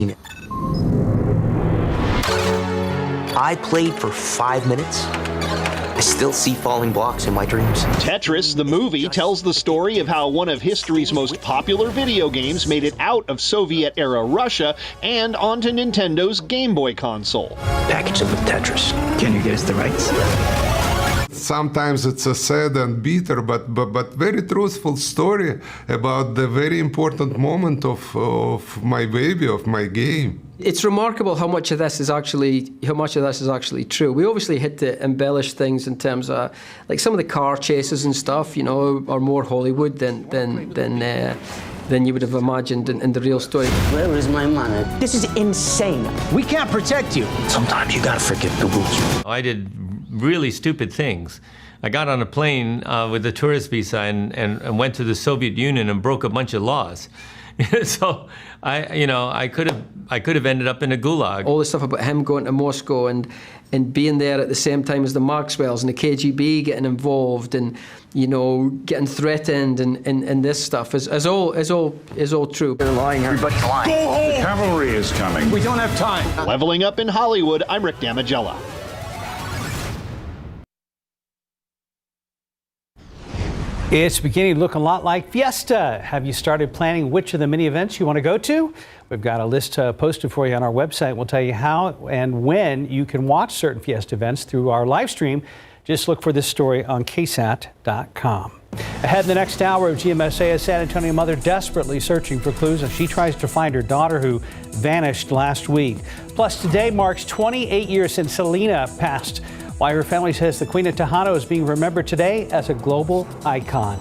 I played for 5 minutes. I still see falling blocks in my dreams. Tetris, the movie, tells the story of how one of history's most popular video games made it out of Soviet-era Russia and onto Nintendo's Game Boy console. Package it with Tetris. Can you get us the rights? Sometimes it's a sad and bitter, but very truthful story about the very important moment of my baby, of my game. It's remarkable how much of this is actually true. We obviously had to embellish things in terms of, like, some of the car chases and stuff, you know, are more Hollywood than you would have imagined in the real story. Where is my money? This is insane. We can't protect you. Sometimes you gotta forget the rules. I did really stupid things. I got on a plane with a tourist visa and went to the Soviet Union and broke a bunch of laws. So I could have ended up in a gulag. All the stuff about him going to Moscow and being there at the same time as the Maxwells and the KGB getting involved and, you know, getting threatened and this stuff is all true. They're lying. Everybody's lying. Go home. The cavalry is coming. We don't have time. Leveling up in Hollywood, I'm Rick Damigella. It's beginning to look a lot like Fiesta. Have you started planning which of the many events you want to go to? We've got a list posted for you on our website. We'll tell you how and when you can watch certain Fiesta events through our live stream. Just look for this story on KSAT.com. Ahead in the next hour of GMSA, a San Antonio mother desperately searching for clues as she tries to find her daughter who vanished last week. Plus, today marks 28 years since Selena passed. Why her family says the Queen of Tejano is being remembered today as a global icon.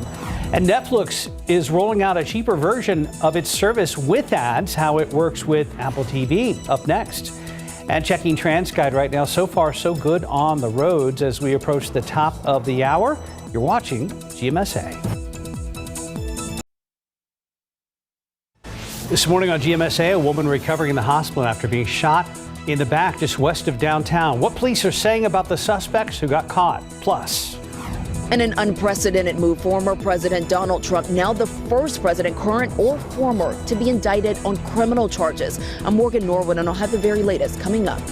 And Netflix is rolling out a cheaper version of its service with ads, how it works with Apple TV, up next. And checking TransGuide right now, so far so good on the roads as we approach the top of the hour. You're watching GMSA. This morning on GMSA, a woman recovering in the hospital after being shot in the back just west of downtown. What police are saying about the suspects who got caught. Plus. And an unprecedented move. Former President Donald Trump, now the first president, current or former, to be indicted on criminal charges. I'm Morgan Norwood, and I'll have the very latest coming up.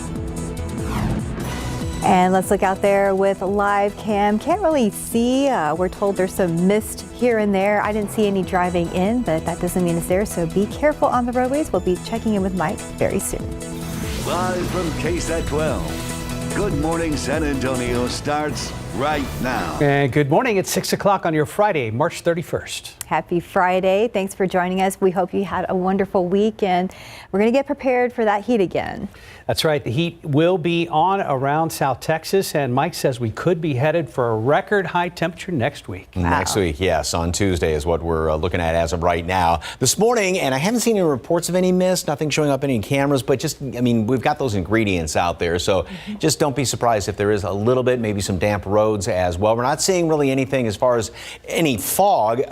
And let's look out there with live cam. Can't really see. We're told there's some mist here and there. I didn't see any driving in, but that doesn't mean it's there. So be careful on the roadways. We'll be checking in with Mike very soon. Live from KSAT 12. Good morning, San Antonio starts right now. And good morning. It's 6 o'clock on your Friday, March 31st. Happy Friday. Thanks for joining us. We hope you had a wonderful week, and we're going to get prepared for that heat again. That's right. The heat will be on around South Texas, and Mike says we could be headed for a record high temperature next week. Wow. Next week, yes, on Tuesday is what we're looking at as of right now. This morning, and I haven't seen any reports of any mist, nothing showing up any cameras, but just, I mean, we've got those ingredients out there, so just don't be surprised if there is a little bit, maybe some damp roads as well. We're not seeing really anything as far as any fog.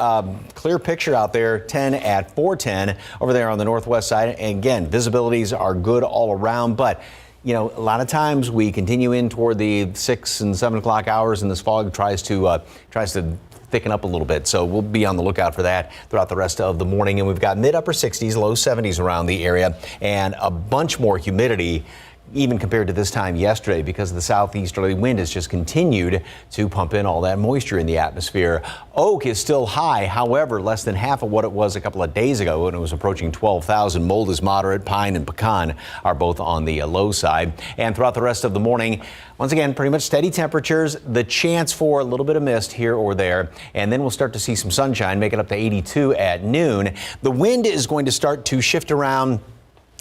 Clear picture out there, 10 at 410 over there on the northwest side. And again, visibilities are good all around, but you know, a lot of times we continue in toward the 6 and 7 o'clock hours and this fog tries to thicken up a little bit. So we'll be on the lookout for that throughout the rest of the morning. And we've got mid-upper 60s, low 70s around the area and a bunch more humidity even compared to this time yesterday, because the southeasterly wind has just continued to pump in all that moisture in the atmosphere. Oak is still high, however, less than half of what it was a couple of days ago when it was approaching 12,000. Mold is moderate. Pine and pecan are both on the low side. And throughout the rest of the morning, once again, pretty much steady temperatures, the chance for a little bit of mist here or there, and then we'll start to see some sunshine, make it up to 82 at noon. The wind is going to start to shift around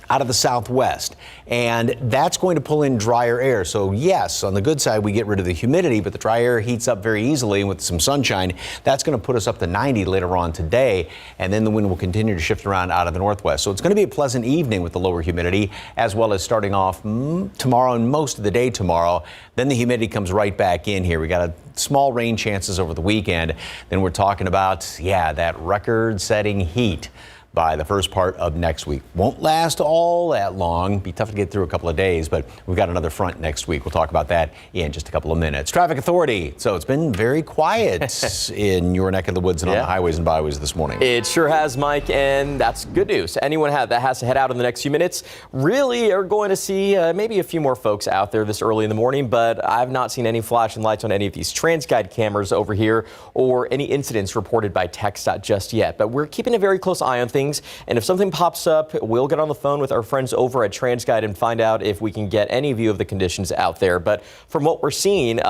out of the southwest, and that's going to pull in drier air. So yes, on the good side, we get rid of the humidity, but the dry air heats up very easily, and with some sunshine, that's going to put us up to 90 later on today, and then the wind will continue to shift around out of the northwest. So it's going to be a pleasant evening with the lower humidity, as well as starting off tomorrow and most of the day tomorrow. Then the humidity comes right back in here. We got a small rain chances over the weekend. Then we're talking about, yeah, that record-setting heat. by the first part of next week. Won't last all that long. Be tough to get through a couple of days, but we've got another front next week. We'll talk about that in just a couple of minutes. Traffic Authority. So it's been very quiet in your neck of the woods and on the highways and byways this morning. It sure has, Mike, and that's good news. Anyone that has to head out in the next few minutes really are going to see maybe a few more folks out there this early in the morning, but I've not seen any flashing lights on any of these TransGuide cameras over here or any incidents reported by KSAT just yet. But we're keeping a very close eye on things. And if something pops up, we'll get on the phone with our friends over at TransGuide and find out if we can get any view of the conditions out there. But from what we're seeing,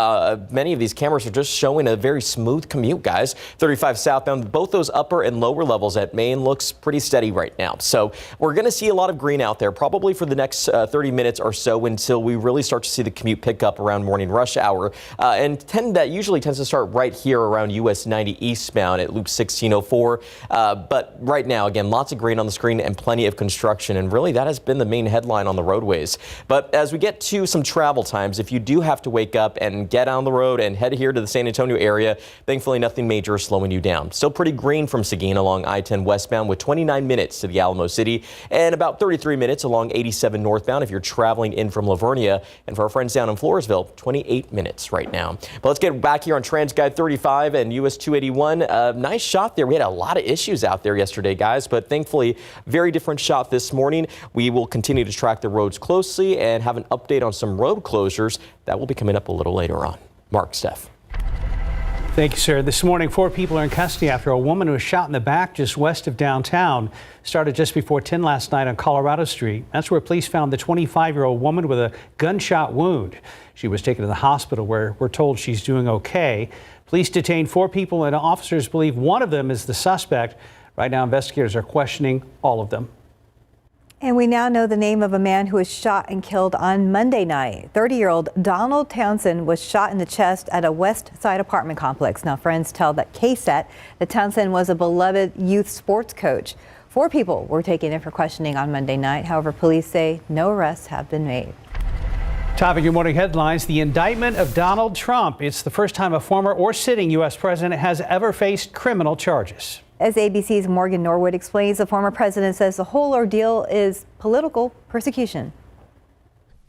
many of these cameras are just showing a very smooth commute, guys. 35 southbound, both those upper and lower levels at Main looks pretty steady right now. So we're going to see a lot of green out there probably for the next 30 minutes or so until we really start to see the commute pick up around morning rush hour. And that usually tends to start right here around US 90 eastbound at Loop 1604. But right now, again, lots of green on the screen and plenty of construction, and really that has been the main headline on the roadways. But as we get to some travel times, if you do have to wake up and get on the road and head here to the San Antonio area, thankfully nothing major is slowing you down. Still pretty green from Seguin along I-10 westbound with 29 minutes to the Alamo City and about 33 minutes along 87 northbound if you're traveling in from Lavernia. And for our friends down in Floresville, 28 minutes right now. But let's get back here on TransGuide 35 and US 281. Nice shot there. We had a lot of issues out there yesterday, guys, but thankfully, very different shot this morning. We will continue to track the roads closely and have an update on some road closures that will be coming up a little later on. Mark, Steph. Thank you, sir. This morning, 4 people are in custody after a woman who was shot in the back just west of downtown. Started just before 10 last night on Colorado Street. That's where police found the 25-year-old woman with a gunshot wound. She was taken to the hospital where we're told she's doing okay. Police detained 4 people and officers believe one of them is the suspect. Right now, investigators are questioning all of them. And we now know the name of a man who was shot and killed on Monday night. 30-year-old Donald Townsend was shot in the chest at a West Side apartment complex. Now, friends tell that KSAT that Townsend was a beloved youth sports coach. 4 people were taken in for questioning on Monday night. However, police say no arrests have been made. Top of your morning headlines, the indictment of Donald Trump. It's the first time a former or sitting U.S. president has ever faced criminal charges. As ABC's Morgan Norwood explains, the former president says the whole ordeal is political persecution.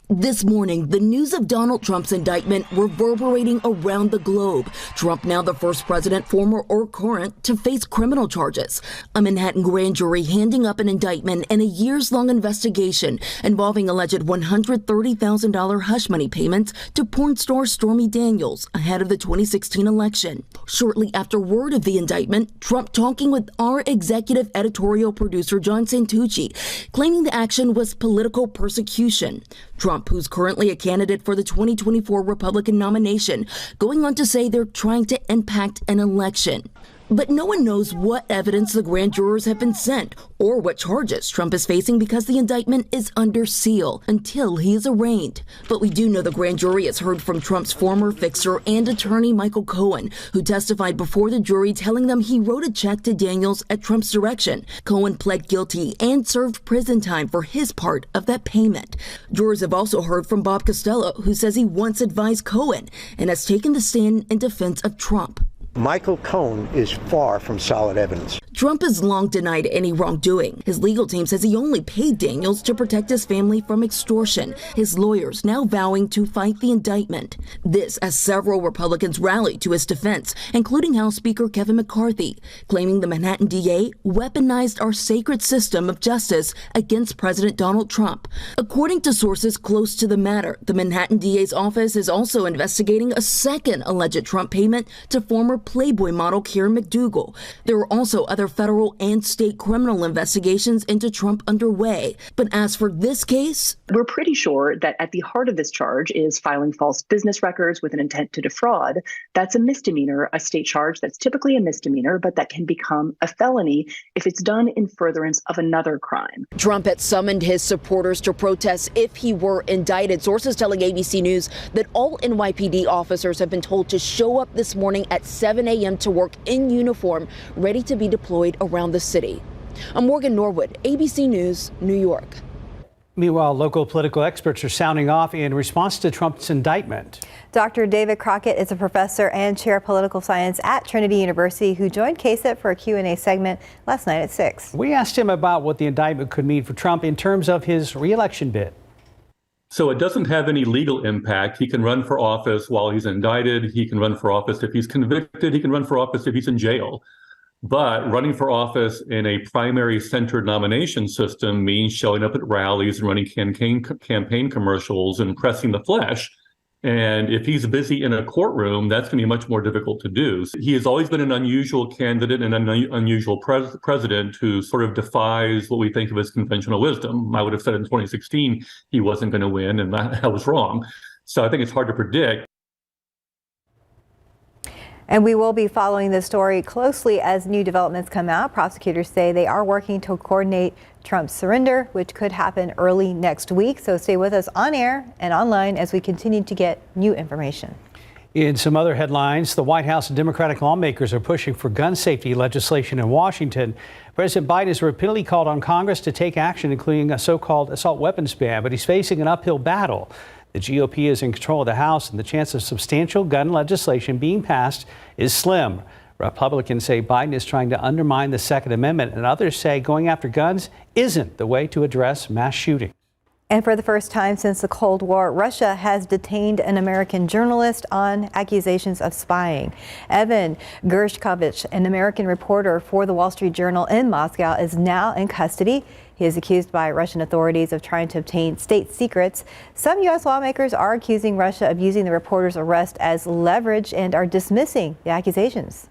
This morning, the news of Donald Trump's indictment reverberating around the globe. Trump now the first president, former or current, to face criminal charges. A Manhattan grand jury handing up an indictment in a years-long investigation involving alleged $130,000 hush money payments to porn star Stormy Daniels ahead of the 2016 election. Shortly after word of the indictment, Trump talking with our executive editorial producer John Santucci, claiming the action was political persecution. Trump, who's currently a candidate for the 2024 Republican nomination, going on to say they're trying to impact an election. But no one knows what evidence the grand jurors have been sent or what charges Trump is facing because the indictment is under seal until he is arraigned. But we do know the grand jury has heard from Trump's former fixer and attorney Michael Cohen, who testified before the jury telling them he wrote a check to Daniels at Trump's direction. Cohen pled guilty and served prison time for his part of that payment. Jurors have also heard from Bob Costello, who says he once advised Cohen and has taken the stand in defense of Trump. Michael Cohen is far from solid evidence. Trump has long denied any wrongdoing. His legal team says he only paid Daniels to protect his family from extortion. His lawyers now vowing to fight the indictment. This as several Republicans rallied to his defense, including House Speaker Kevin McCarthy, claiming the Manhattan DA weaponized our sacred system of justice against President Donald Trump. According to sources close to the matter, the Manhattan DA's office is also investigating a second alleged Trump payment to former Playboy model Karen McDougal. There are also other federal and state criminal investigations into Trump underway. But as for this case, we're pretty sure that at the heart of this charge is filing false business records with an intent to defraud. That's a misdemeanor, a state charge that's typically a misdemeanor, but that can become a felony if it's done in furtherance of another crime. Trump had summoned his supporters to protest if he were indicted. Sources telling ABC News that all NYPD officers have been told to show up this morning at 7 a.m. to work in uniform, ready to be deployed around the city. I'm Morgan Norwood, ABC News, New York. Meanwhile, local political experts are sounding off in response to Trump's indictment. Dr. David Crockett is a professor and chair of political science at Trinity University who joined KSAT for a Q&A segment last night at 6. We asked him about what the indictment could mean for Trump in terms of his re-election bid. So it doesn't have any legal impact. He can run for office while he's indicted. He can run for office if he's convicted. He can run for office if he's in jail. But running for office in a primary-centered nomination system means showing up at rallies and running campaign commercials and pressing the flesh. And if he's busy in a courtroom, that's going to be much more difficult to do. So he has always been an unusual candidate and an unusual president who sort of defies what we think of as conventional wisdom. I would have said in 2016 he wasn't going to win, and I was wrong. So I think it's hard to predict. And we will be following this story closely as new developments come out. Prosecutors say they are working to coordinate Trump's surrender, which could happen early next week. So stay with us on air and online as we continue to get new information. In some other headlines, the White House and Democratic lawmakers are pushing for gun safety legislation in Washington. President Biden has repeatedly called on Congress to take action, including a so-called assault weapons ban, but he's facing an uphill battle. The GOP is in control of the House, and the chance of substantial gun legislation being passed is slim. Republicans say Biden is trying to undermine the Second Amendment, and others say going after guns isn't the way to address mass shooting. And for the first time since the Cold War, Russia has detained an American journalist on accusations of spying. Evan Gershkovich, an American reporter for the Wall Street Journal in Moscow, is now in custody. He is accused by Russian authorities of trying to obtain state secrets. Some U.S. lawmakers are accusing Russia of using the reporter's arrest as leverage and are dismissing the accusations.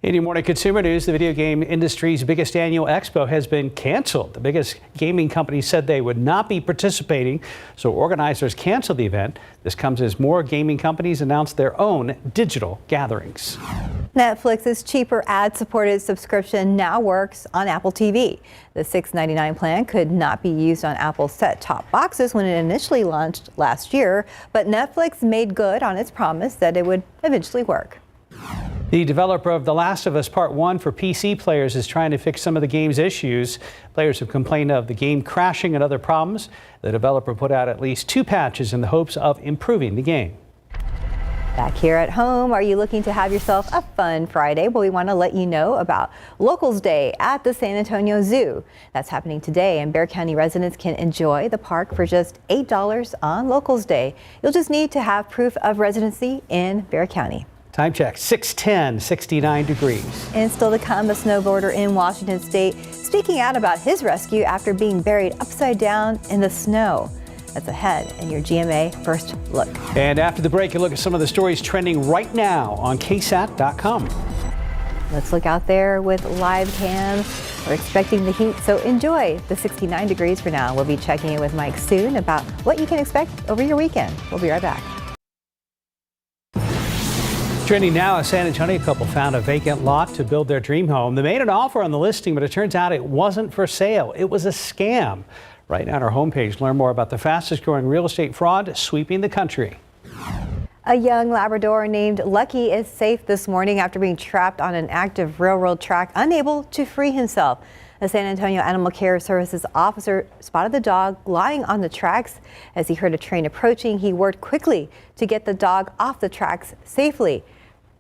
In your morning consumer news, the video game industry's biggest annual expo has been canceled. The biggest gaming companies said they would not be participating, so organizers canceled the event. This comes as more gaming companies announce their own digital gatherings. Netflix's cheaper ad-supported subscription now works on Apple TV. The $6.99 plan could not be used on Apple's set-top boxes when it initially launched last year, but Netflix made good on its promise that it would eventually work. The developer of The Last of Us Part 1 for PC players is trying to fix some of the game's issues. Players have complained of the game crashing and other problems. The developer put out at least 2 patches in the hopes of improving the game. Back here at home, are you looking to have yourself a fun Friday? Well, we want to let you know about Locals Day at the San Antonio Zoo. That's happening today, and Bexar County residents can enjoy the park for just $8 on Locals Day. You'll just need to have proof of residency in Bexar County. Time check, 6:10, 69 degrees. And still to come, a snowboarder in Washington State speaking out about his rescue after being buried upside down in the snow. That's ahead in your GMA First Look. And after the break, you look at some of the stories trending right now on KSAT.com. Let's look out there with live cam. We're expecting the heat, so enjoy the 69 degrees for now. We'll be checking in with Mike soon about what you can expect over your weekend. We'll be right back. Trending now, a San Antonio couple found a vacant lot to build their dream home. They made an offer on the listing, but it turns out it wasn't for sale. It was a scam. Right now on our homepage, learn more about the fastest growing real estate fraud sweeping the country. A young Labrador named Lucky is safe this morning after being trapped on an active railroad track, unable to free himself. A San Antonio Animal Care Services officer spotted the dog lying on the tracks. As he heard a train approaching, he worked quickly to get the dog off the tracks safely.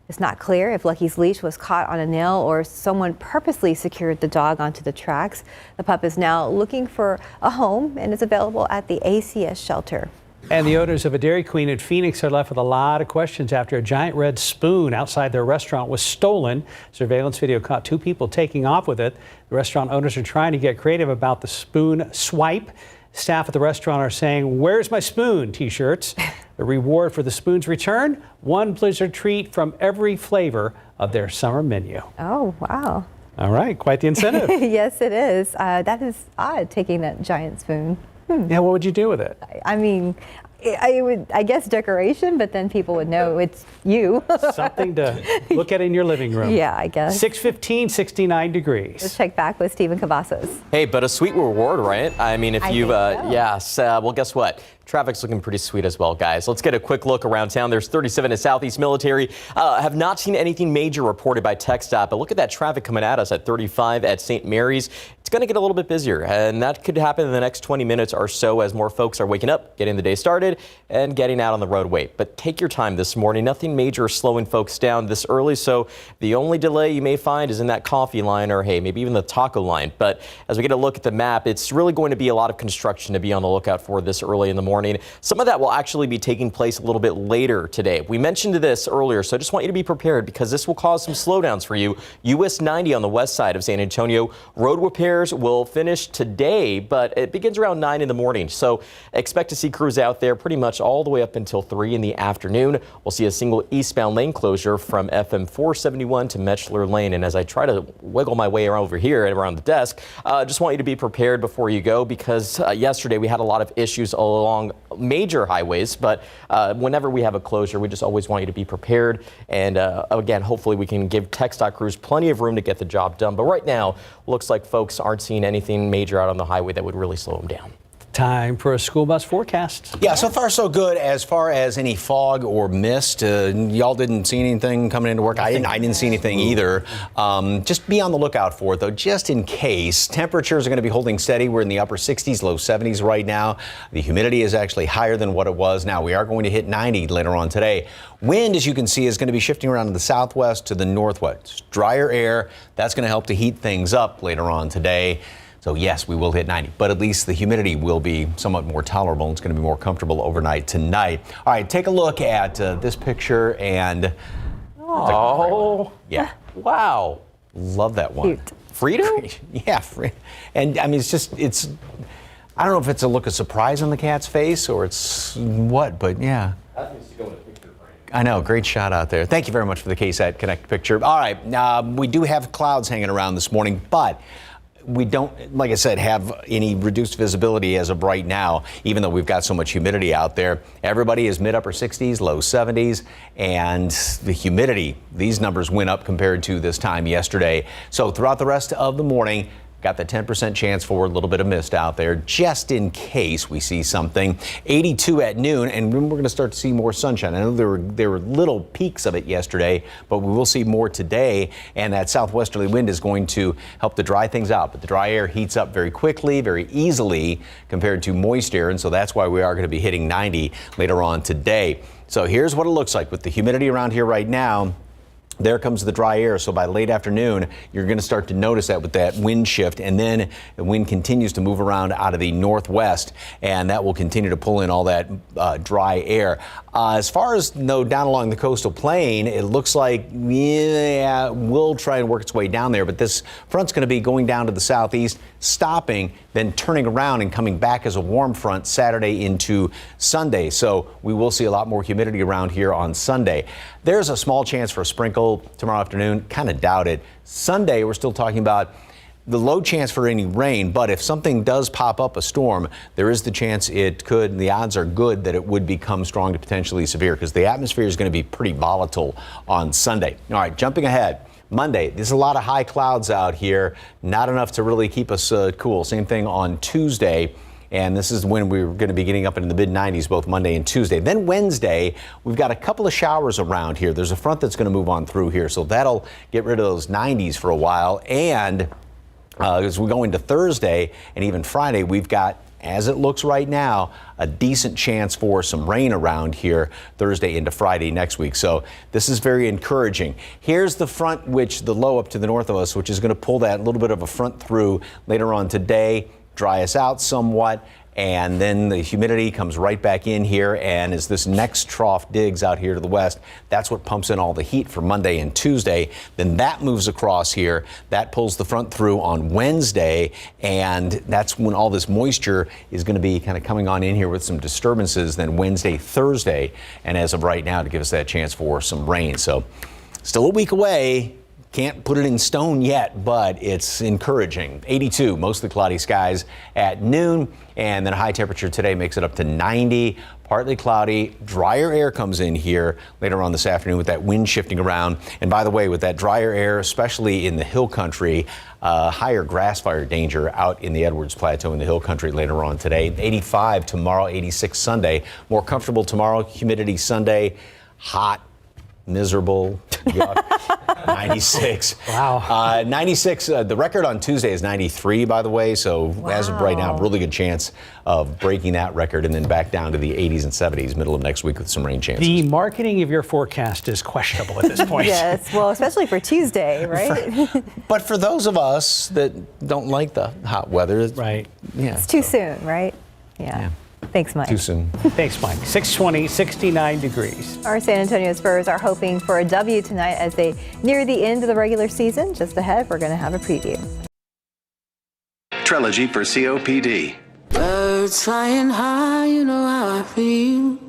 It's not clear if Lucky's leash was caught on a nail or someone purposely secured the dog onto the tracks. The pup is now looking for a home and is available at the ACS shelter. And the owners of a Dairy Queen in Phoenix are left with a lot of questions after a giant red spoon outside their restaurant was stolen. Surveillance video caught 2 people taking off with it. The restaurant owners are trying to get creative about the spoon swipe. Staff at the restaurant are saying, "Where's my spoon?" T-shirts. The reward for the spoon's return, 1 Blizzard treat from every flavor of their summer menu. Oh, wow. All right, quite the incentive. Yes, it is. That is odd, taking that giant spoon. Yeah, what would you do with it? I mean, I guess decoration, but then people would know it's you. Something to look at in your living room. Yeah, I guess. 6:15, 69 degrees. Let's check back with Stephen Cavazos. Hey, but a sweet reward, right? I mean, if you've, yes, well, guess what? Traffic's looking pretty sweet as well, guys. Let's get a quick look around town. There's 37 at Southeast Military. Have not seen anything major reported by TxDOT, but look at that traffic coming at us at 35 at St. Mary's. It's going to get a little bit busier, and that could happen in the next 20 minutes or so as more folks are waking up, getting the day started, and getting out on the roadway. But take your time this morning. Nothing major slowing folks down this early, so the only delay you may find is in that coffee line or, hey, maybe even the taco line. But as we get a look at the map, it's really going to be a lot of construction to be on the lookout for this early in the morning. Some of that will actually be taking place a little bit later today. We mentioned this earlier, so I just want you to be prepared because this will cause some slowdowns for you. US 90 on the west side of San Antonio. Road repairs will finish today, but it begins around 9 in the morning. So expect to see crews out there pretty much all the way up until 3 in the afternoon. We'll see a single eastbound lane closure from FM 471 to Metchler Lane. And as I try to wiggle my way around over here and around the desk, just want you to be prepared before you go because yesterday we had a lot of issues along major highways, but whenever we have a closure, we just always want you to be prepared. And again, hopefully we can give TxDOT crews plenty of room to get the job done. But right now, looks like folks aren't seeing anything major out on the highway that would really slow them down. Time for a school bus forecast. Yeah, so far so good. As far as any fog or mist, y'all didn't see anything coming into work. I didn't see anything either. Just be on the lookout for it, though, just in case. Temperatures are going to be holding steady. We're in the upper 60s, low 70s right now. The humidity is actually higher than what it was. Now, we are going to hit 90 later on today. Wind, as you can see, is going to be shifting around to the southwest to the northwest. Drier air, that's going to help to heat things up later on today. So yes, we will hit 90, but at least the humidity will be somewhat more tolerable. It's going to be more comfortable overnight tonight. All right, take a look at this picture and oh, yeah, wow, love that one. Cute. Frito? Yeah, and I mean I don't know if it's a look of surprise on the cat's face or it's what, but yeah. I know, great shot out there. Thank you very much for the KSAT Connect picture. All right, we do have clouds hanging around this morning, but we don't, like I said, have any reduced visibility as of right now, even though we've got so much humidity out there. Everybody is mid-upper 60s, low 70s, and the humidity, these numbers went up compared to this time yesterday. So throughout the rest of the morning, got the 10% chance for a little bit of mist out there, just in case we see something. 82 at noon, and we're going to start to see more sunshine. I know there were little peaks of it yesterday, but we will see more today, and that southwesterly wind is going to help to dry things out. But the dry air heats up very quickly, very easily compared to moist air, and so that's why we are going to be hitting 90 later on today. So here's what it looks like with the humidity around here right now. There comes the dry air, so by late afternoon, you're going to start to notice that with that wind shift, and then the wind continues to move around out of the northwest, and that will continue to pull in all that dry air. As far as down along the coastal plain, it looks like, yeah, we'll try and work its way down there, but this front's going to be going down to the southeast, stopping, then turning around and coming back as a warm front Saturday into Sunday. So we will see a lot more humidity around here on Sunday. There's a small chance for a sprinkle tomorrow afternoon. Kind of doubt it. Sunday, we're still talking about the low chance for any rain, but if something does pop up, a storm, there is the chance it could, and the odds are good that it would become strong to potentially severe because the atmosphere is going to be pretty volatile on Sunday. All right, jumping ahead. Monday, there's a lot of high clouds out here, not enough to really keep us cool. Same thing on Tuesday. And this is when we're going to be getting up into the mid-90s both Monday and Tuesday. Then Wednesday, we've got a couple of showers around here. There's a front that's going to move on through here, so that'll get rid of those 90s for a while. And as we go into Thursday and even Friday, we've got, as it looks right now, a decent chance for some rain around here Thursday into Friday next week. So this is very encouraging. Here's the front, which the low up to the north of us, which is going to pull that little bit of a front through later on today, dry us out somewhat, and then the humidity comes right back in here, and as this next trough digs out here to the west, that's what pumps in all the heat for Monday and Tuesday. Then that moves across here, that pulls the front through on Wednesday, and that's when all this moisture is going to be kind of coming on in here with some disturbances then Wednesday, Thursday, and as of right now to give us that chance for some rain. So still a week away. Can't put it in stone yet, but it's encouraging. 82, mostly cloudy skies at noon, and then a high temperature today makes it up to 90. Partly cloudy, drier air comes in here later on this afternoon with that wind shifting around. And by the way, with that drier air, especially in the hill country, higher grass fire danger out in the Edwards Plateau in the hill country later on today. 85 tomorrow, 86 Sunday. More comfortable tomorrow, humidity Sunday, hot, miserable, yuck. 96. Wow. 96. The record on Tuesday is 93, by the way. So as of right now, really good chance of breaking that record and then back down to the 80s and 70s middle of next week with some rain chances. The marketing of your forecast is questionable at this point. Yes, well, especially for Tuesday, right? But for those of us that don't like the hot weather, right? Yeah, it's too soon, right? Yeah. Thanks, Mike. Too soon. Thanks, Mike. 620, 69 degrees. Our San Antonio Spurs are hoping for a W tonight as they near the end of the regular season. Just ahead, we're going to have a preview. Trilogy for COPD. Birds flying high, you know how I feel.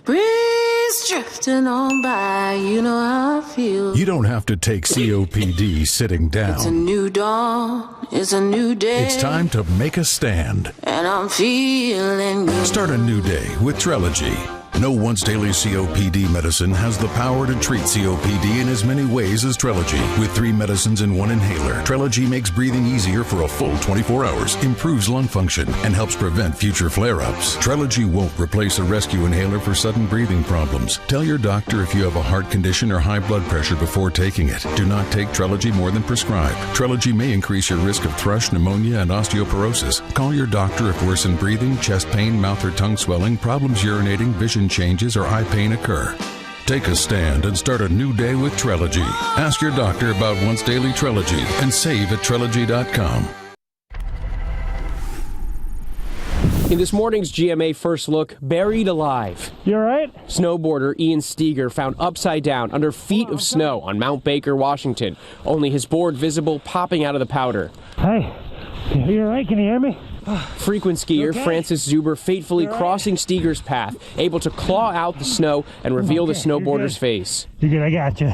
Breeze drifting on by, you know how I feel. You don't have to take COPD sitting down. It's a new dawn, it's a new day. It's time to make a stand. And I'm feeling good. Start a new day with Trilogy. No once daily COPD medicine has the power to treat COPD in as many ways as Trilogy. With 3 medicines and 1 inhaler, Trilogy makes breathing easier for a full 24 hours, improves lung function, and helps prevent future flare-ups. Trilogy won't replace a rescue inhaler for sudden breathing problems. Tell your doctor if you have a heart condition or high blood pressure before taking it. Do not take Trilogy more than prescribed. Trilogy may increase your risk of thrush, pneumonia, and osteoporosis. Call your doctor if worsened breathing, chest pain, mouth or tongue swelling, problems urinating, vision changes, or eye pain occur. Take a stand and start a new day with Trilogy. Ask your doctor about once daily Trilogy and save at Trilogy.com. In this morning's GMA First Look, buried alive. You all right? Snowboarder Ian Steger found upside down under feet of snow on Mount Baker, Washington. Only his board visible popping out of the powder. Hey, you all right? Can you hear me? Frequent skier Francis Zuber fatefully crossing Steger's path, able to claw out the snow and reveal the snowboarder's face. You're good, I got you.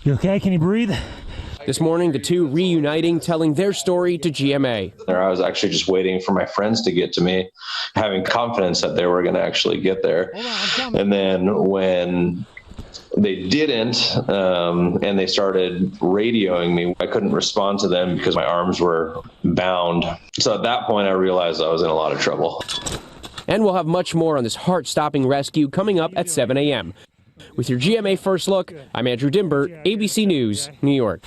You okay? Can you breathe? This morning, the two reuniting, telling their story to GMA. I was actually just waiting for my friends to get to me, having confidence that they were going to actually get there. And then when they didn't, and they started radioing me, I couldn't respond to them because my arms were bound. So at that point, I realized I was in a lot of trouble. And we'll have much more on this heart-stopping rescue coming up at 7 a.m. With your GMA First Look, I'm Andrew Dimber, ABC News, New York.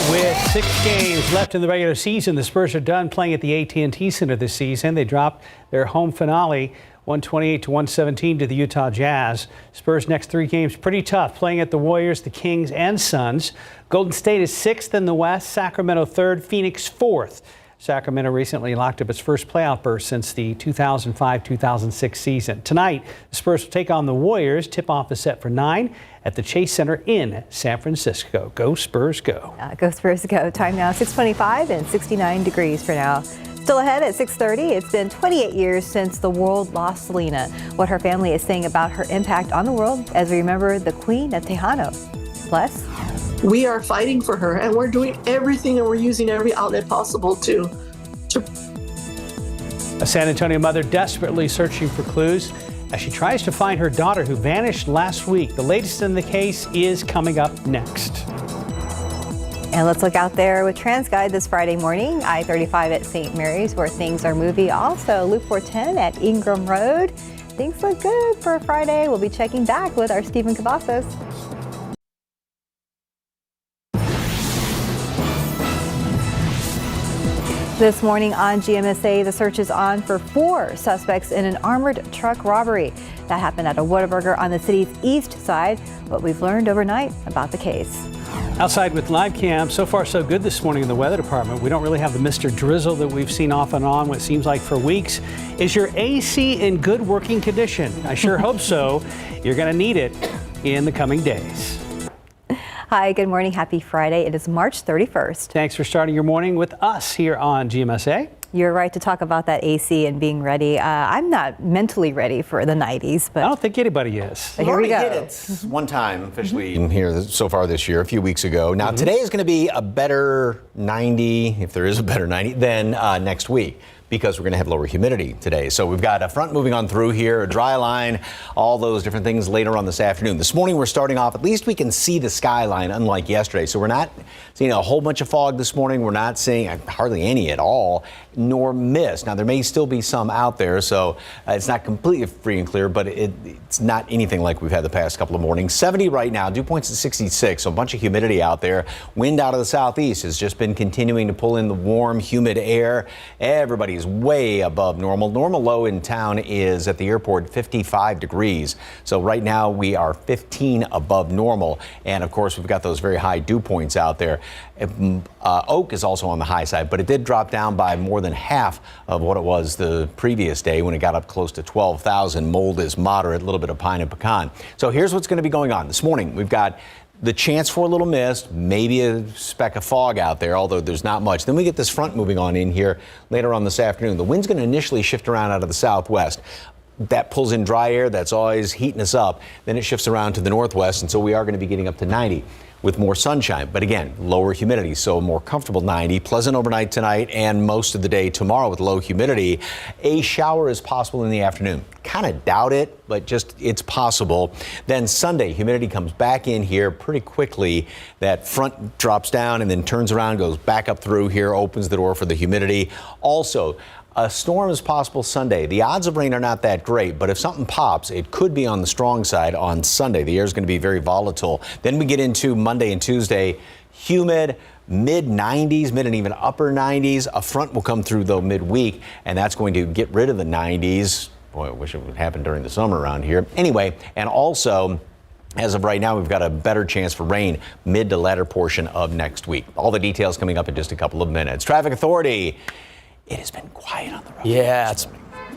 With 6 games left in the regular season, the Spurs are done playing at the AT&T Center this season. They dropped their home finale 128-117 to the Utah Jazz. Spurs' next 3 games pretty tough, playing at the Warriors, the Kings, and Suns. Golden State is 6th in the West, Sacramento 3rd, Phoenix 4th. Sacramento recently locked up its first playoff berth since the 2005-2006 season. Tonight, the Spurs will take on the Warriors. Tip-off is set for 9 at the Chase Center in San Francisco. Go Spurs, go. Go Spurs, go. Time now 6:25 and 69 degrees for now. Still ahead at 6:30, it's been 28 years since the world lost Selena. What her family is saying about her impact on the world as we remember the Queen of Tejano. Plus, we are fighting for her, and we're doing everything, and we're using every outlet possible to. A San Antonio mother desperately searching for clues as she tries to find her daughter who vanished last week. The latest in the case is coming up next. And let's look out there with TransGuide this Friday morning. I-35 at St. Mary's, where things are moving. Also, Loop 410 at Ingram Road. Things look good for Friday. We'll be checking back with our Stephen Cavazos. This morning on GMSA, the search is on for 4 suspects in an armored truck robbery. That happened at a Whataburger on the city's east side. What we've learned overnight about the case. Outside with live cam, so far so good this morning in the weather department. We don't really have the Mr. Drizzle that we've seen off and on what seems like for weeks. Is your AC in good working condition? I sure hope so. You're going to need it in the coming days. Hi, good morning. Happy Friday. It is March 31st. Thanks for starting your morning with us here on GMSA. You're right to talk about that AC and being ready. I'm not mentally ready for the 90s, but I don't think anybody is. But here we go. Hit it one time officially here so far this year, a few weeks ago. Now today is going to be a better 90, if there is a better 90, than next week, because we're going to have lower humidity today. So we've got a front moving on through here, a dry line, all those different things later on this afternoon. This morning we're starting off, at least we can see the skyline, unlike yesterday. So we're not seeing a whole bunch of fog this morning. We're not seeing hardly any at all, nor mist. Now there may still be some out there, so it's not completely free and clear, but it's not anything like we've had the past couple of mornings. 70 right now, dew point's at 66, so a bunch of humidity out there. Wind out of the southeast has just been continuing to pull in the warm, humid air. Everybody is way above normal. Normal low in town is at the airport 55 degrees. So right now we are 15 above normal. And of course, we've got those very high dew points out there. Oak is also on the high side, but it did drop down by more than half of what it was the previous day when it got up close to 12,000. Mold is moderate, a little bit of pine and pecan. So here's what's going to be going on this morning. We've got the chance for a little mist, maybe a speck of fog out there, although there's not much. Then we get this front moving on in here later on this afternoon. The wind's going to initially shift around out of the southwest. That pulls in dry air. That's always heating us up. Then it shifts around to the northwest, and so we are going to be getting up to 90 with more sunshine. But again, lower humidity, so a more comfortable 90. Pleasant overnight tonight and most of the day tomorrow with low humidity. A shower is possible in the afternoon. Kind of doubt it, but just it's possible. Then Sunday, humidity comes back in here pretty quickly. That front drops down and then turns around, goes back up through here, opens the door for the humidity. Also, a storm is possible Sunday. The odds of rain are not that great, but if something pops, it could be on the strong side on Sunday. The air is going to be very volatile. Then we get into Monday and Tuesday, humid, mid-90s, mid and even upper 90s. A front will come through, though, midweek, and that's going to get rid of the 90s. Boy, I wish it would happen during the summer around here. Anyway, and also, as of right now, we've got a better chance for rain mid to latter portion of next week. All the details coming up in just a couple of minutes. Traffic Authority. It has been quiet on the road. Yeah, it's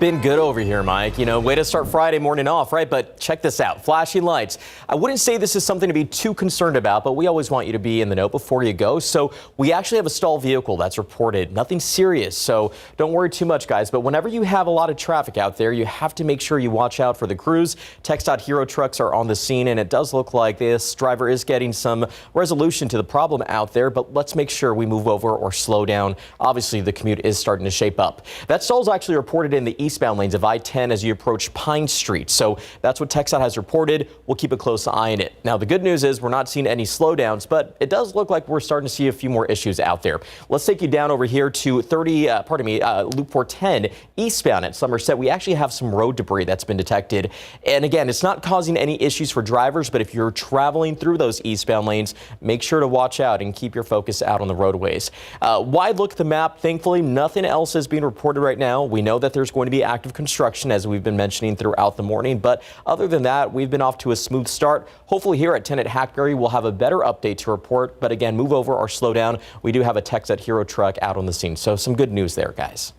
been good over here, Mike. You know, way to start Friday morning off, right? But check this out. Flashing lights. I wouldn't say this is something to be too concerned about, but we always want you to be in the know before you go. So we actually have a stalled vehicle that's reported. Nothing serious, so don't worry too much, guys. But whenever you have a lot of traffic out there, you have to make sure you watch out for the crews. TxDOT Hero trucks are on the scene, and it does look like this driver is getting some resolution to the problem out there, but let's make sure we move over or slow down. Obviously, the commute is starting to shape up. That stall is actually reported in the eastbound lanes of I-10 as you approach Pine Street. So that's what TxDOT has reported. We'll keep a close eye on it. Now, the good news is we're not seeing any slowdowns, but it does look like we're starting to see a few more issues out there. Let's take you down over here to Loop 410 eastbound at Somerset. We actually have some road debris that's been detected. And again, it's not causing any issues for drivers, but if you're traveling through those eastbound lanes, make sure to watch out and keep your focus out on the roadways. Wide look at the map. Thankfully, nothing else is being reported right now. We know that there's going to be active construction, as we've been mentioning throughout the morning. But other than that, we've been off to a smooth start. Hopefully here at 10 at Hackberry, we'll have a better update to report. But again, move over or slow down. We do have a TxDOT Hero truck out on the scene. So some good news there, guys.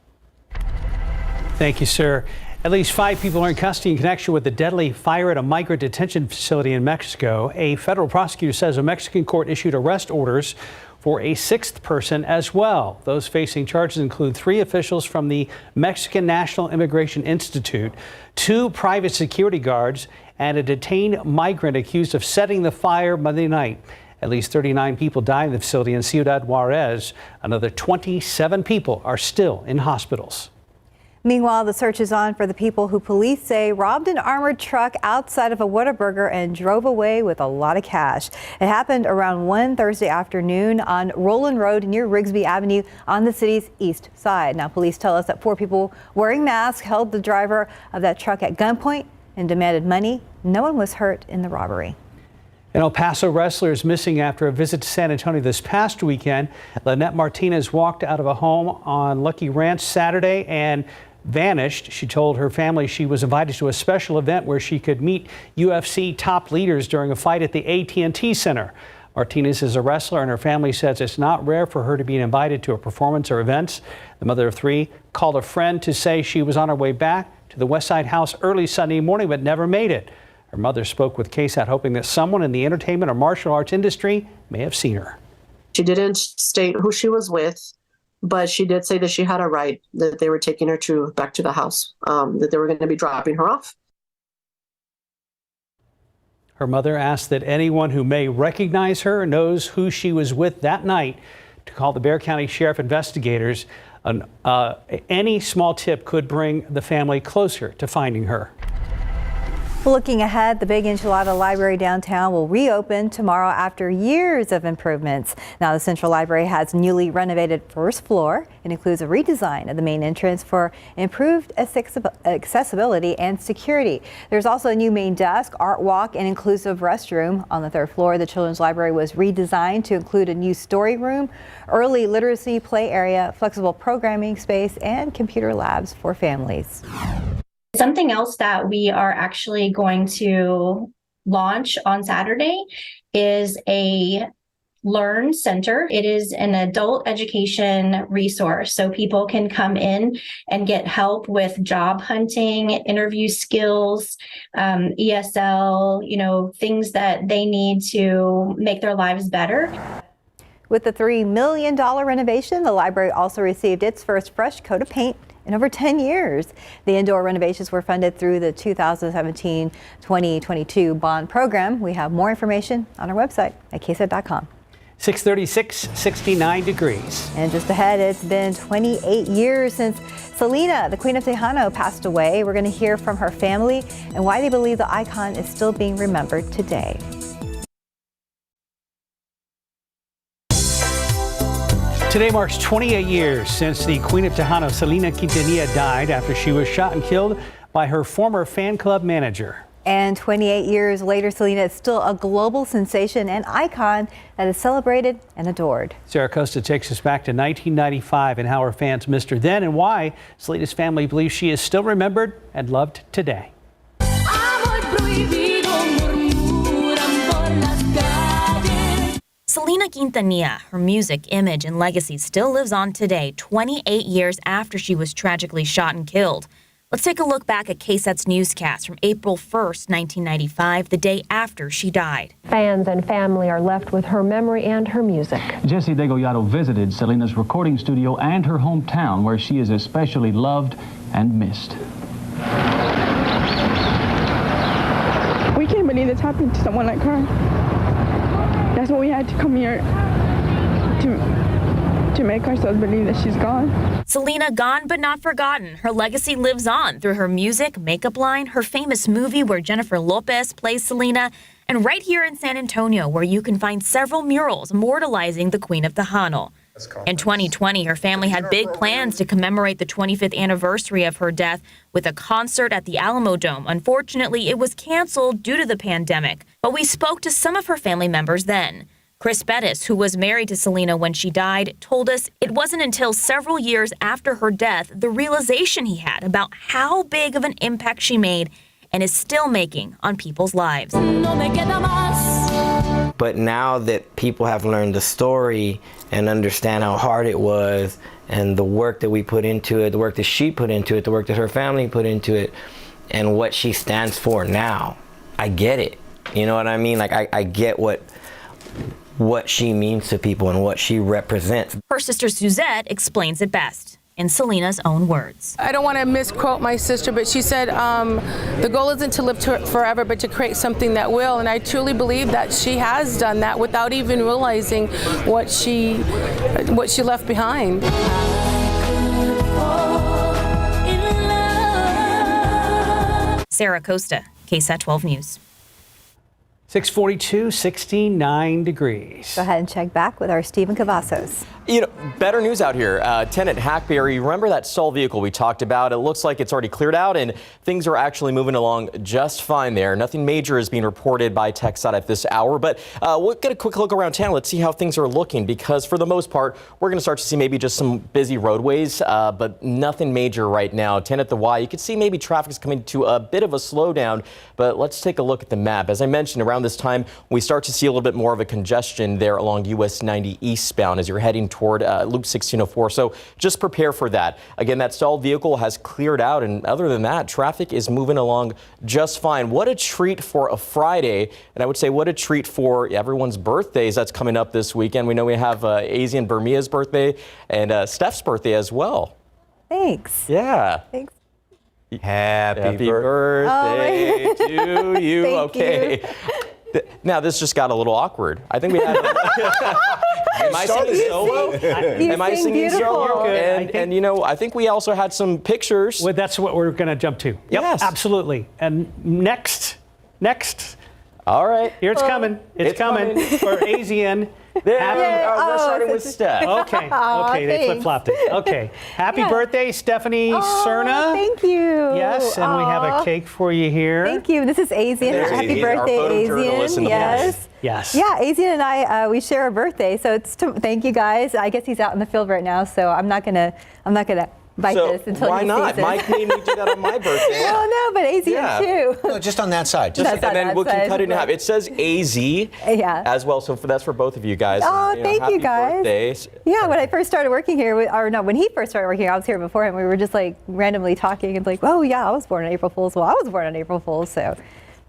Thank you, sir. At least 5 people are in custody in connection with the deadly fire at a migrant detention facility in Mexico. A federal prosecutor says a Mexican court issued arrest orders for a 6th person as well. Those facing charges include 3 officials from the Mexican National Immigration Institute, 2 private security guards, and a detained migrant accused of setting the fire Monday night. At least 39 people died in the facility in Ciudad Juarez. Another 27 people are still in hospitals. Meanwhile, the search is on for the people who police say robbed an armored truck outside of a Whataburger and drove away with a lot of cash. It happened around 1 Thursday afternoon on Roland Road near Rigsby Avenue on the city's east side. Now, police tell us that 4 people wearing masks held the driver of that truck at gunpoint and demanded money. No one was hurt in the robbery. An El Paso wrestler is missing after a visit to San Antonio this past weekend. Lynette Martinez walked out of a home on Lucky Ranch Saturday and vanished. She told her family she was invited to a special event where she could meet UFC top leaders during a fight at the AT&T Center. Martinez is a wrestler, and her family says it's not rare for her to be invited to a performance or events. The mother of 3 called a friend to say she was on her way back to the Westside house early Sunday morning but never made it. Her mother spoke with KSAT, hoping that someone in the entertainment or martial arts industry may have seen her. She didn't state who she was with. but she did say that she had a ride, that they were taking her back to the house, that they were going to be dropping her off. Her mother asked that anyone who may recognize her, knows who she was with that night, to call the Bexar County Sheriff investigators. Any small tip could bring the family closer to finding her. Looking ahead, the Big Enchilada Library downtown will reopen tomorrow after years of improvements. Now, the Central Library has newly renovated first floor. It includes a redesign of the main entrance for improved accessibility and security. There's also a new main desk, art walk, and inclusive restroom. On the third floor, the Children's Library was redesigned to include a new story room, early literacy play area, flexible programming space, and computer labs for families. Something else that we are actually going to launch on Saturday is a Learn Center. It is an adult education resource, so people can come in and get help with job hunting, interview skills, ESL, things that they need to make their lives better. With the $3 million renovation, the library also received its first fresh coat of paint in over 10 years. The indoor renovations were funded through the 2017-2022 bond program. We have more information on our website at KSAT.com. 636, 69 degrees. And just ahead, it's been 28 years since Selena, the Queen of Tejano, passed away. We're going to hear from her family and why they believe the icon is still being remembered today. Today marks 28 years since the Queen of Tejano, Selena Quintanilla, died after she was shot and killed by her former fan club manager. And 28 years later, Selena is still a global sensation and icon that is celebrated and adored. Sarah Costa takes us back to 1995 and how her fans missed her then and why Selena's family believes she is still remembered and loved today. Selena Quintanilla, her music, image, and legacy still lives on today, 28 years after she was tragically shot and killed. Let's take a look back at KSAT's newscast from April 1st, 1995, the day after she died. Fans and family are left with her memory and her music. Jesse Degollado visited Selena's recording studio and her hometown, where she is especially loved and missed. We can't believe this happened to someone like her. That's why we had to come here to make ourselves believe that she's gone. Selena gone but not forgotten. Her legacy lives on through her music, makeup line, her famous movie where Jennifer Lopez plays Selena, and right here in San Antonio where you can find several murals immortalizing the Queen of Tejano. In 2020, her family had big plans to commemorate the 25th anniversary of her death with a concert at the Alamo Dome. Unfortunately, it was canceled due to the pandemic. But we spoke to some of her family members then. Chris Bettis, who was married to Selena when she died, told us it wasn't until several years after her death the realization he had about how big of an impact she made and is still making on people's lives. But now that people have learned the story and understand how hard it was and the work that we put into it, the work that she put into it, the work that her family put into it, and what she stands for now, I get it. You know what I mean? Like, I get what she means to people and what she represents. Her sister Suzette explains it best in Selena's own words. I don't want to misquote my sister, but she said, the goal isn't to live forever, but to create something that will. And I truly believe that she has done that without even realizing what she left behind. Sarah Costa, KSAT 12 News. 642, 69 degrees. Go ahead and check back with our Stephen Cavazos. Better news out here. Tenant Hackberry, remember that stall vehicle we talked about? It looks like it's already cleared out and things are actually moving along just fine there. Nothing major is being reported by KSAT at this hour, but we'll get a quick look around town. Let's see how things are looking, because for the most part, we're going to start to see maybe just some busy roadways, but nothing major right now. 10 at the Y, you can see maybe traffic's coming to a bit of a slowdown, but let's take a look at the map. As I mentioned, around around this time, we start to see a little bit more of a congestion there along US 90 eastbound as you're heading toward Loop 1604. So just prepare for that. Again, that stalled vehicle has cleared out, and other than that, traffic is moving along just fine. What a treat for a Friday, and I would say what a treat for everyone's birthdays that's coming up this weekend. We know we have Azzy and Bermia's birthday and Steph's birthday as well. Thanks. Yeah. Thanks. Happy birthday to you. Thank Okay. Now this just got a little awkward. I think we had. Am I singing solo? Am I singing solo? And you know, I think we also had some pictures. Well, that's what we're going to jump to. Yep, yes, absolutely. And next. All right, here it's coming. It's coming for Azzy. We're starting with Steph. Okay, they flip-flopped it. Okay, happy birthday, Stephanie Cerna. Thank you. Yes, and we have a cake for you here. Thank you. This is Azzy. Happy birthday, Azzy. Yes. Yes. Yeah, Azzy and I, we share a birthday, so thank you guys. I guess he's out in the field right now, so I'm not gonna bite this until why he not? sees it. Mike made me do that on my birthday. Well, no, but Azzy too. No, just on that side. And then we can cut it in half. It says Azzy as well, so that's for both of you guys. Oh, and, thank you guys. Birthday. Yeah, when I first started working here, when he first started working here, I was here before him. We were just like randomly talking and like, oh yeah, I was born on April Fool's. Well, I was born on April Fool's, so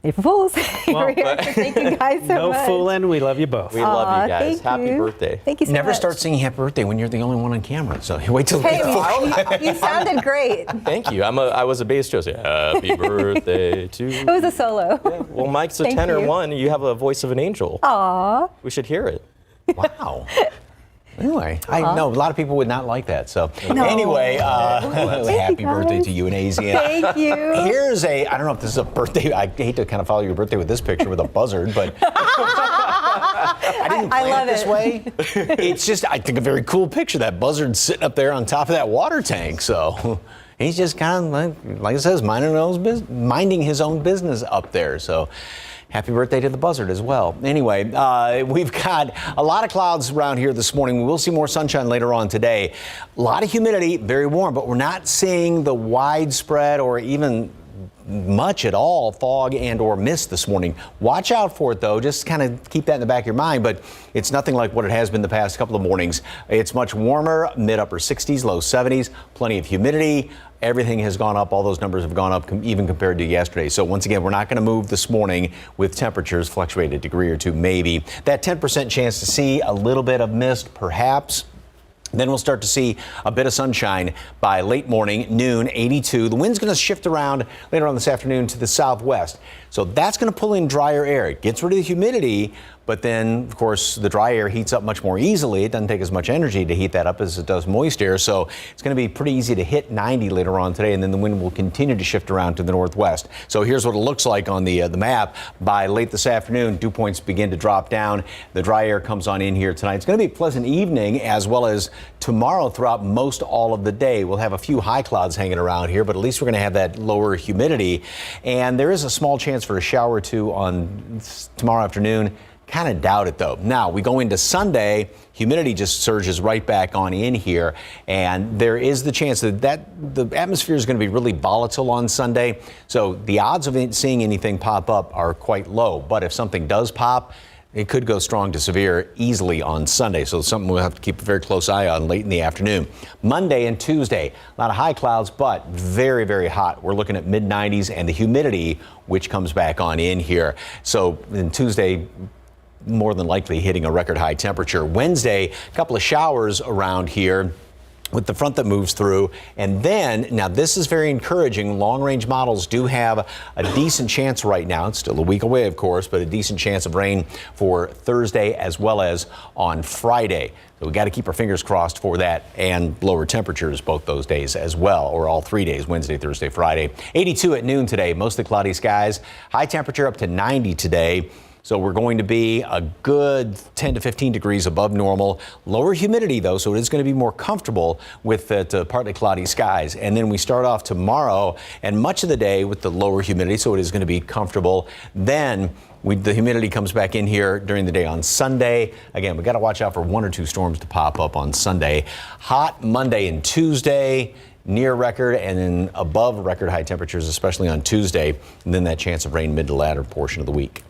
April Fools. Well, thank you guys so much. No fooling. We love you both. We love you guys. Happy birthday. Thank you so Never much. start singing happy birthday when you're the only one on camera. So wait till you sounded great. Thank you. I was a bass Josie. Happy birthday to you. It was a solo. Yeah. Well, Mike's a tenor one. You have a voice of an angel. Aw. We should hear it. Wow. Anyway, I know a lot of people would not like that. So No. anyway, happy birthday to you and Azzy. Thank you. Here's I don't know if this is a birthday. I hate to kind of follow your birthday with this picture with a buzzard, but I didn't plan it this way. It's just, I think, a very cool picture. That buzzard sitting up there on top of that water tank. So he's just kind of, like it says, minding his own business up there. So happy birthday to the buzzard as well. Anyway, we've got a lot of clouds around here this morning. We will see more sunshine later on today. A lot of humidity, very warm, but we're not seeing the widespread or even much at all fog and or mist this morning. Watch out for it though. Just kind of keep that in the back of your mind, but it's nothing like what it has been the past couple of mornings. It's much warmer, mid-upper 60s, low 70s, plenty of humidity. Everything has gone up. All those numbers have gone up even compared to yesterday. So once again, we're not going to move this morning with temperatures fluctuate a degree or two, maybe. That 10% chance to see a little bit of mist, perhaps. Then we'll start to see a bit of sunshine by late morning, noon, 82. The wind's going to shift around later on this afternoon to the southwest. So that's going to pull in drier air. It gets rid of the humidity, but then, of course, the dry air heats up much more easily. It doesn't take as much energy to heat that up as it does moist air. So it's going to be pretty easy to hit 90 later on today, and then the wind will continue to shift around to the northwest. So here's what it looks like on the map. By late this afternoon, dew points begin to drop down. The dry air comes on in here tonight. It's going to be a pleasant evening as well as tomorrow throughout most all of the day. We'll have a few high clouds hanging around here, but at least we're going to have that lower humidity. And there is a small chance for a shower or two on tomorrow afternoon. Kind of doubt it though. Now we go into Sunday, humidity just surges right back on in here, and there is the chance that the atmosphere is going to be really volatile on Sunday. So the odds of seeing anything pop up are quite low. But if something does pop, it could go strong to severe easily on Sunday. So something we'll have to keep a very close eye on late in the afternoon. Monday and Tuesday, a lot of high clouds, but very, very hot. We're looking at mid-90s and the humidity, which comes back on in here. So in Tuesday, more than likely hitting a record high temperature. Wednesday, a couple of showers around here with the front that moves through. And then, now this is very encouraging. Long range models do have a decent chance right now. It's still a week away, of course, but a decent chance of rain for Thursday as well as on Friday. So we got to keep our fingers crossed for that and lower temperatures both those days as well, or all 3 days, Wednesday, Thursday, Friday. 82 at noon today, mostly cloudy skies. High temperature up to 90 today. So we're going to be a good 10 to 15 degrees above normal. Lower humidity, though, so it is going to be more comfortable with the partly cloudy skies. And then we start off tomorrow and much of the day with the lower humidity, so it is going to be comfortable. Then the humidity comes back in here during the day on Sunday. Again, we got to watch out for 1 or 2 storms to pop up on Sunday. Hot Monday and Tuesday. Near record and then above record high temperatures, especially on Tuesday. And then that chance of rain mid to latter portion of the week.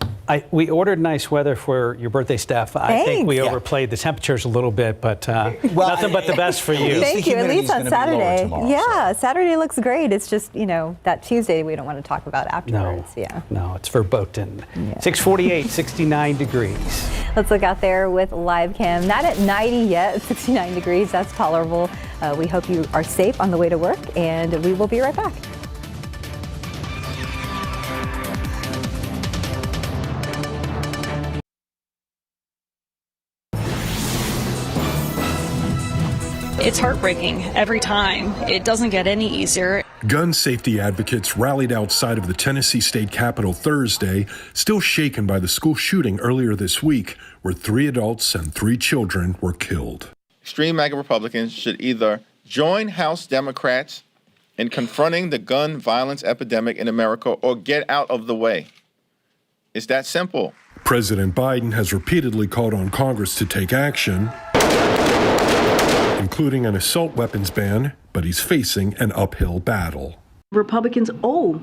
We ordered nice weather for your birthday, Steph. I think we overplayed the temperatures a little bit, but nothing but the best for you. Thank you. At least on Saturday. Yeah, Saturday looks great. It's just, that Tuesday we don't want to talk about afterwards. No, it's verboten. 648, 69 degrees. Let's look out there with live cam. Not at 90 yet, 69 degrees. That's tolerable. We hope you are safe on the way to work, and we will be right back. It's heartbreaking every time. It doesn't get any easier. Gun safety advocates rallied outside of the Tennessee state capitol Thursday, still shaken by the school shooting earlier this week, where 3 adults and 3 children were killed. Extreme MAGA Republicans should either join House Democrats in confronting the gun violence epidemic in America or get out of the way. It's that simple. President Biden has repeatedly called on Congress to take action, including an assault weapons ban, but he's facing an uphill battle. Republicans owe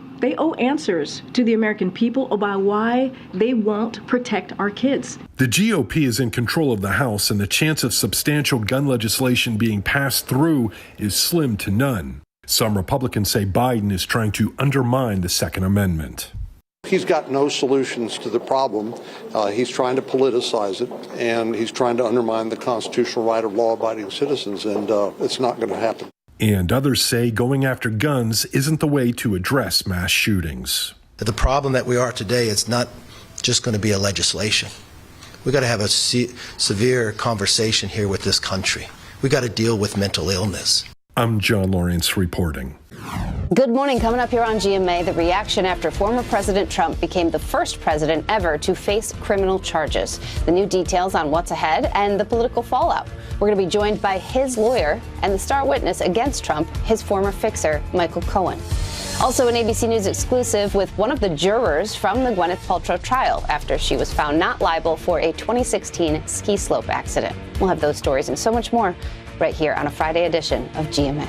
answers to the American people about why they won't protect our kids. The GOP is in control of the House, and the chance of substantial gun legislation being passed through is slim to none. Some Republicans say Biden is trying to undermine the Second Amendment. He's got no solutions to the problem. He's trying to politicize it, and he's trying to undermine the constitutional right of law-abiding citizens, and it's not going to happen. And others say going after guns isn't the way to address mass shootings. The problem that we are today is not just going to be a legislation. We've got to have a severe conversation here with this country. We've got to deal with mental illness. I'm John Lawrence reporting. Good morning. Coming up here on GMA, the reaction after former President Trump became the first president ever to face criminal charges. The new details on what's ahead and the political fallout. We're going to be joined by his lawyer and the star witness against Trump, his former fixer, Michael Cohen. Also an ABC News exclusive with one of the jurors from the Gwyneth Paltrow trial after she was found not liable for a 2016 ski slope accident. We'll have those stories and so much more right here on a Friday edition of GMA.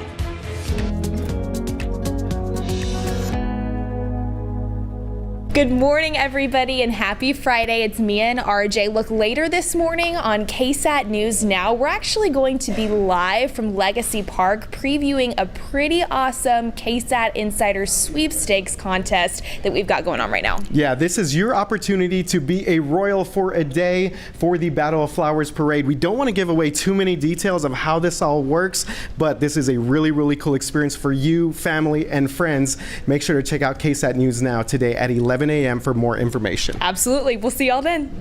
Good morning, everybody, and happy Friday. It's Mia and RJ. Look, later this morning on KSAT News Now, we're actually going to be live from Legacy Park previewing a pretty awesome KSAT Insider Sweepstakes contest that we've got going on right now. Yeah, this is your opportunity to be a royal for a day for the Battle of Flowers Parade. We don't want to give away too many details of how this all works, but this is a really, really cool experience for you, family, and friends. Make sure to check out KSAT News Now today at 11 a.m. for more information. Absolutely. We'll see y'all then.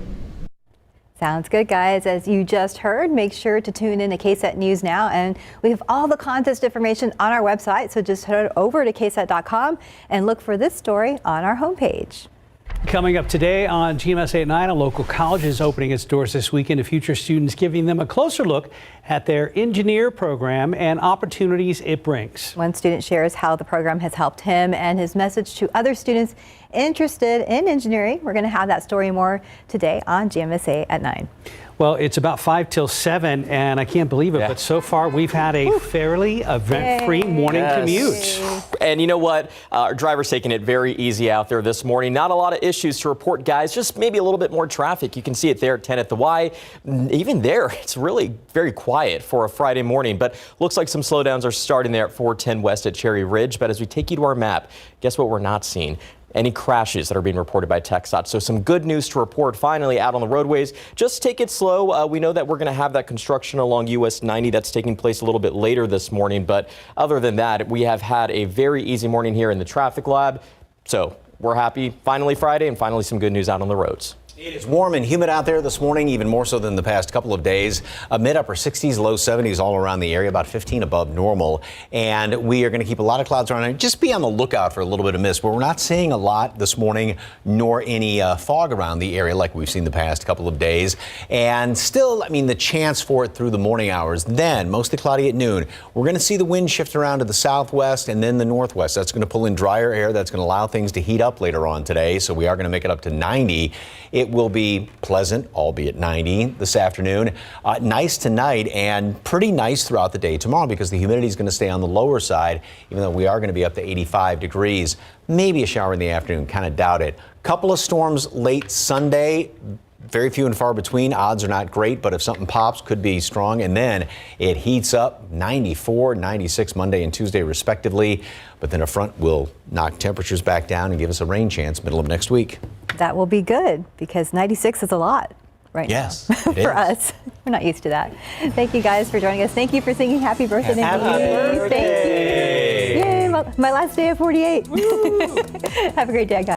Sounds good, guys. As you just heard, make sure to tune in to KSAT News Now, and we have all the contest information on our website, so just head over to ksat.com and look for this story on our homepage. Coming up today on GMS 8 9, a local college is opening its doors this weekend to future students, giving them a closer look at their engineer program and opportunities it brings. One student shares how the program has helped him and his message to other students interested in engineering. We're going to have that story more today on GMS 8 at 9. Well, it's about 5 till 7, and I can't believe it, but so far we've had a fairly event-free morning commute. And you know what? Our driver's taking it very easy out there this morning. Not a lot of issues to report, guys. Just maybe a little bit more traffic. You can see it there at 10 at the Y. Even there, it's really very quiet for a Friday morning, but looks like some slowdowns are starting there at 410 West at Cherry Ridge. But as we take you to our map, guess what we're not seeing? Any crashes that are being reported by KSAT. So some good news to report finally out on the roadways. Just take it slow. We know that we're going to have that construction along US 90 that's taking place a little bit later this morning. But other than that, we have had a very easy morning here in the traffic lab. So we're happy. Finally Friday, and finally some good news out on the roads. It is warm and humid out there this morning, even more so than the past couple of days. Mid-upper 60s, low 70s all around the area, about 15 above normal. And we are going to keep a lot of clouds around. And just be on the lookout for a little bit of mist. But we're not seeing a lot this morning, nor any fog around the area like we've seen the past couple of days. And still, I mean, the chance for it through the morning hours. Then, mostly cloudy at noon. We're going to see the wind shift around to the southwest and then the northwest. That's going to pull in drier air. That's going to allow things to heat up later on today. So we are going to make it up to 90. It will be pleasant, albeit 90 this afternoon. Nice tonight and pretty nice throughout the day tomorrow because the humidity is going to stay on the lower side, even though we are going to be up to 85 degrees. Maybe a shower in the afternoon, kind of doubt it. Couple of storms late Sunday. Very few and far between. Odds are not great, but if something pops, could be strong. And then it heats up 94, 96 Monday and Tuesday, respectively. But then a front will knock temperatures back down and give us a rain chance middle of next week. That will be good because 96 is a lot right now for us. We're not used to that. Thank you guys for joining us. Thank you for singing happy birthday to me. Thank you. Yay, my last day of 48. Have a great day, guys.